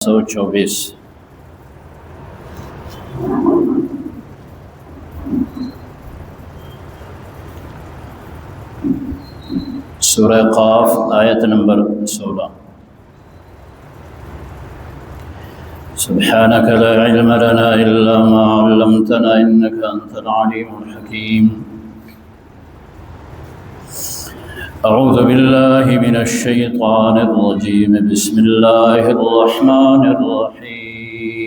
124 سورہ قاف آیت نمبر 16 سبحانك لا علم لنا إلا ما علمتنا إنك أنت العليم الحكيم أعوذ بالله من الشيطان الرجيم بسم الله الرحمن الرحيم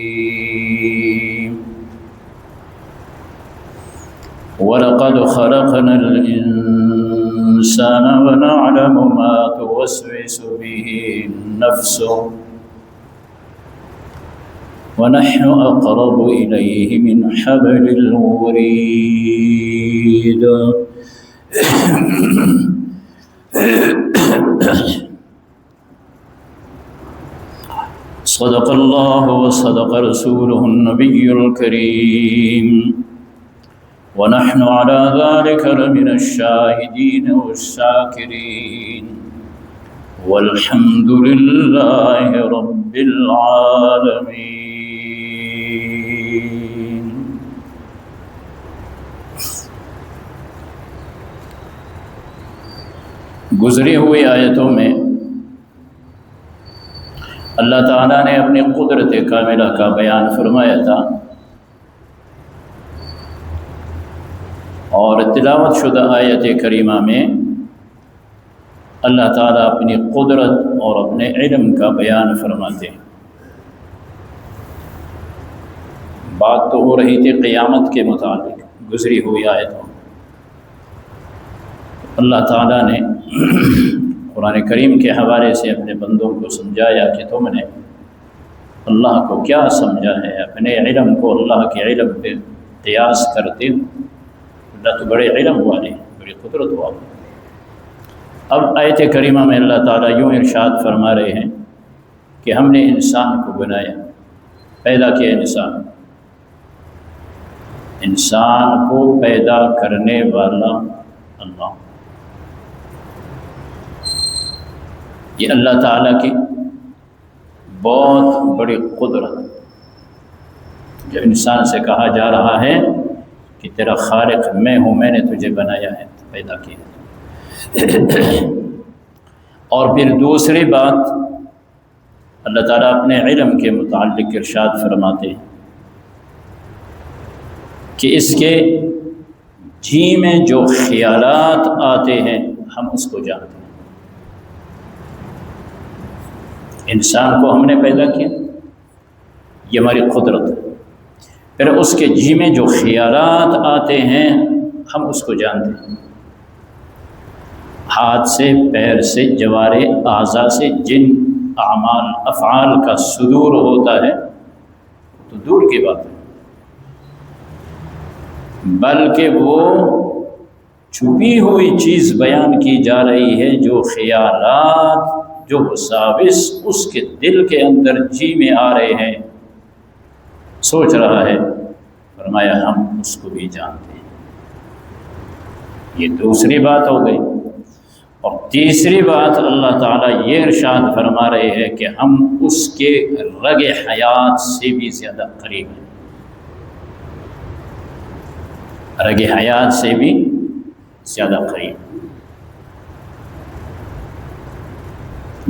ولقد خلقنا الإنسان ونعلم ما توسوس به نفسه ونحن أقرب إليه من حبل الوريد صدق الله وصدق رسوله النبي الكريم ونحن على ذلك لمن الشاهدين والشاكرين والحمد لله رب العالمين. گزری ہوئی آیتوں میں اللہ تعالیٰ نے اپنی قدرت کاملہ کا بیان فرمایا تھا، اور تلاوت شدہ آیت کریمہ میں اللہ تعالیٰ اپنی قدرت اور اپنے علم کا بیان فرماتے ہیں. بات تو ہو رہی تھی قیامت کے متعلق گزری ہوئی آیتوں. اللہ تعالیٰ نے قرآن کریم کے حوالے سے اپنے بندوں کو سمجھایا کہ تم نے اللہ کو کیا سمجھا ہے، اپنے علم کو اللہ کے علم پہ قیاس کرتے ہو. اللہ تو بڑے علم والے ہیں، بڑی قدرت والے. اب آیت کریمہ میں اللہ تعالیٰ یوں ارشاد فرما رہے ہیں کہ ہم نے انسان کو بنایا، پیدا کیا. انسان کو پیدا کرنے والا اللہ. یہ اللہ تعالیٰ کی بہت بڑی قدرت. جب انسان سے کہا جا رہا ہے کہ تیرا خالق میں ہوں، میں نے تجھے بنایا ہے، پیدا کیا. اور پھر دوسری بات اللہ تعالیٰ اپنے علم کے متعلق ارشاد فرماتے ہیں کہ اس کے جی میں جو خیالات آتے ہیں ہم اس کو جانتے ہیں. انسان کو ہم نے پیدا کیا، یہ ہماری قدرت ہے. پھر اس کے جی میں جو خیالات آتے ہیں ہم اس کو جانتے ہیں. ہاتھ سے، پیر سے، جوارے اعضاء سے جن اعمال افعال کا صدور ہوتا ہے تو دور کی بات ہے، بلکہ وہ چھپی ہوئی چیز بیان کی جا رہی ہے، جو خیالات، جو وساوس اس کے دل کے اندر جی میں آ رہے ہیں، سوچ رہا ہے. فرمایا ہم اس کو بھی جانتے ہیں. یہ دوسری بات ہو گئی. اور تیسری بات اللہ تعالیٰ یہ ارشاد فرما رہے ہیں کہ ہم اس کے رگ حیات سے بھی زیادہ قریب ہیں. رگ حیات سے بھی زیادہ قریب.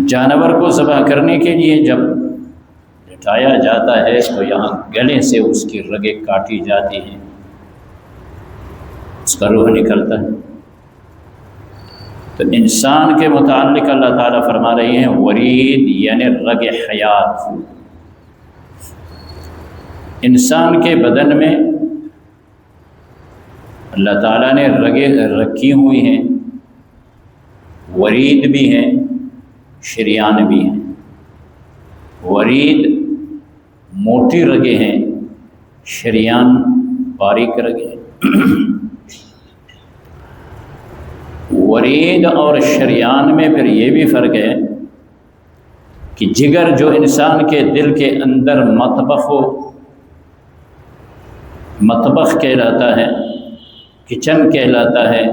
جانور کو ذبح کرنے کے لیے جب لٹایا جاتا ہے تو یہاں گلے سے اس کی رگیں کاٹی جاتی ہیں، اس کا روح نکلتا ہے. تو انسان کے متعلق اللہ تعالیٰ فرما رہے ہیں ورید یعنی رگ حیات. انسان کے بدن میں اللہ تعالیٰ نے رگیں رکھی ہوئی ہیں، ورید بھی ہیں، شریان بھی ہیں. ورید موٹی رگیں ہیں، شریان باریک رگیں ہیں. ورید اور شریان میں پھر یہ بھی فرق ہے کہ جگر جو انسان کے دل کے اندر مطبخ کہلاتا ہے، کچن کہلاتا ہے،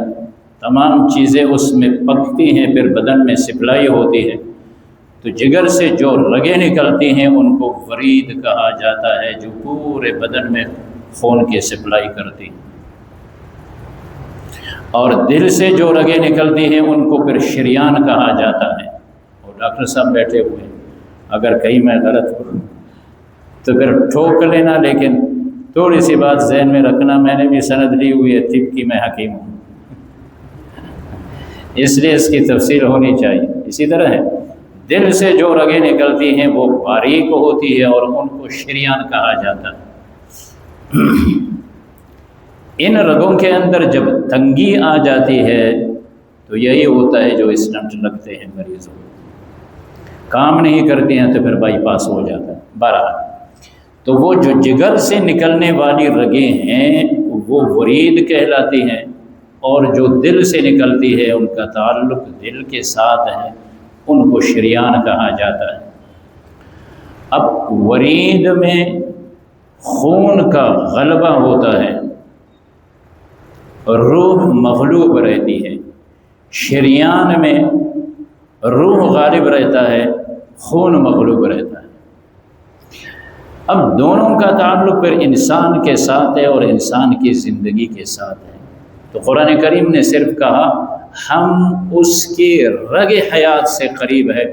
تمام چیزیں اس میں پکتی ہیں، پھر بدن میں سپلائی ہوتی ہے. تو جگر سے جو رگیں نکلتی ہیں ان کو ورید کہا جاتا ہے، جو پورے بدن میں خون کی سپلائی کرتی ہیں، اور دل سے جو رگیں نکلتی ہیں ان کو پھر شریان کہا جاتا ہے۔ اور ڈاکٹر صاحب بیٹھے ہوئے ہیں، اگر کہیں میں غلط ہوں تو پھر ٹھوک لینا، لیکن تھوڑی سی بات ذہن میں رکھنا، میں نے بھی سند لی ہوئی ہے طب کی، میں حکیم ہوں، اس لیے اس کی تفصیل ہونی چاہیے۔ اسی طرح ہے، دل سے جو رگیں نکلتی ہیں وہ باریک ہوتی ہے اور ان کو شریان کہا جاتا ہے۔ ان رگوں کے اندر جب تنگی آ جاتی ہے تو یہی ہوتا ہے جو اسٹنٹ لگتے ہیں مریضوں کو، کام نہیں کرتے ہیں تو پھر بائی پاس ہو جاتا ہے۔ بہرحال تو وہ جو جگر سے نکلنے والی رگیں ہیں وہ ورید کہلاتی ہیں، اور جو دل سے نکلتی ہے ان کا تعلق دل کے ساتھ ہے، ان کو شریان کہا جاتا ہے۔ اب ورید میں خون کا غلبہ ہوتا ہے، روح مغلوب رہتی ہے، شریان میں روح غالب رہتا ہے، خون مغلوب رہتا ہے۔ اب دونوں کا تعلق پھر انسان کے ساتھ ہے اور انسان کی زندگی کے ساتھ ہے۔ تو قرآن کریم نے صرف کہا ہم اس کی رگ حیات سے قریب ہے،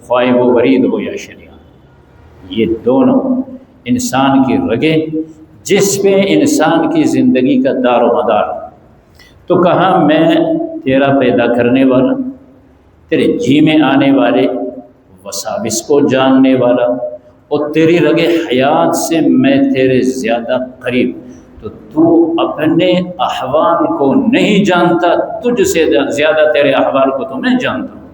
خواہ وہ ورید ہو یا شریان، یہ دونوں انسان کی رگیں جس پہ انسان کی زندگی کا دار و مدار۔ تو کہا میں تیرا پیدا کرنے والا، تیرے جی میں آنے والے وساوس کو جاننے والا، اور تیری رگ حیات سے میں تیرے زیادہ قریب، تو اپنے احوال کو نہیں جانتا، تجھ سے زیادہ تیرے احوال کو تو میں جانتا ہوں،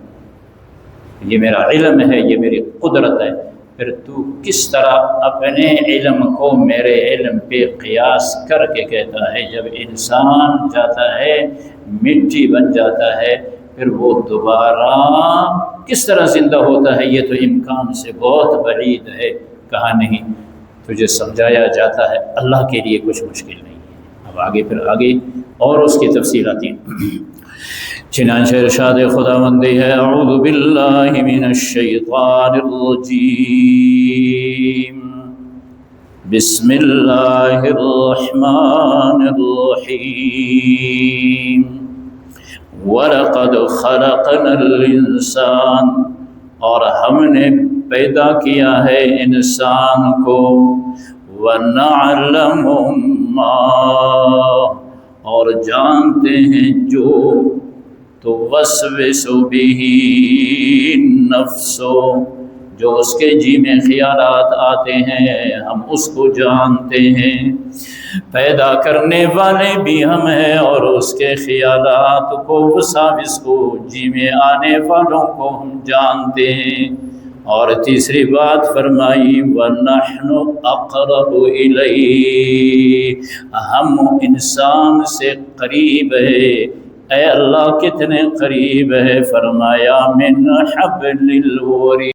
یہ میرا علم ہے، یہ میری قدرت ہے۔ پھر تو کس طرح اپنے علم کو میرے علم پہ قیاس کر کے کہتا ہے جب انسان جاتا ہے مٹی بن جاتا ہے پھر وہ دوبارہ کس طرح زندہ ہوتا ہے؟ یہ تو امکان سے بہت بعید ہے۔ کہا نہیں، تجھے سمجھایا جاتا ہے اللہ کے لیے کچھ مشکل نہیں ہے۔ اب آگے پھر آگے اور اس کی تفصیلات ہیں۔ چنانچہ ارشاد خداوندی ہے، اعوذ باللہ من الشیطان الرجیم، بسم اللہ الرحمن الرحیم، وَلَقَدْ خَلَقْنَا الْإِنسَانَ، اور ہم نے پیدا کیا ہے انسان کو، وَنَعْلَمُ مَا، اور جانتے ہیں جو، توسوس بِهِ النَّفْسُ، جو اس کے جی میں خیالات آتے ہیں ہم اس کو جانتے ہیں، پیدا کرنے والے بھی ہم ہیں اور اس کے خیالات کو، وساوس کو، جی میں آنے والوں کو ہم جانتے ہیں۔ اور تیسری بات فرمائی، وَنَحْنُ أَقْرَبُ إِلَيْهِ، ہم انسان سے قریب ہے۔ اے اللہ کتنے قریب ہے؟ فرمایا مِنْ حَبْلِ الْوَرِيدِ۔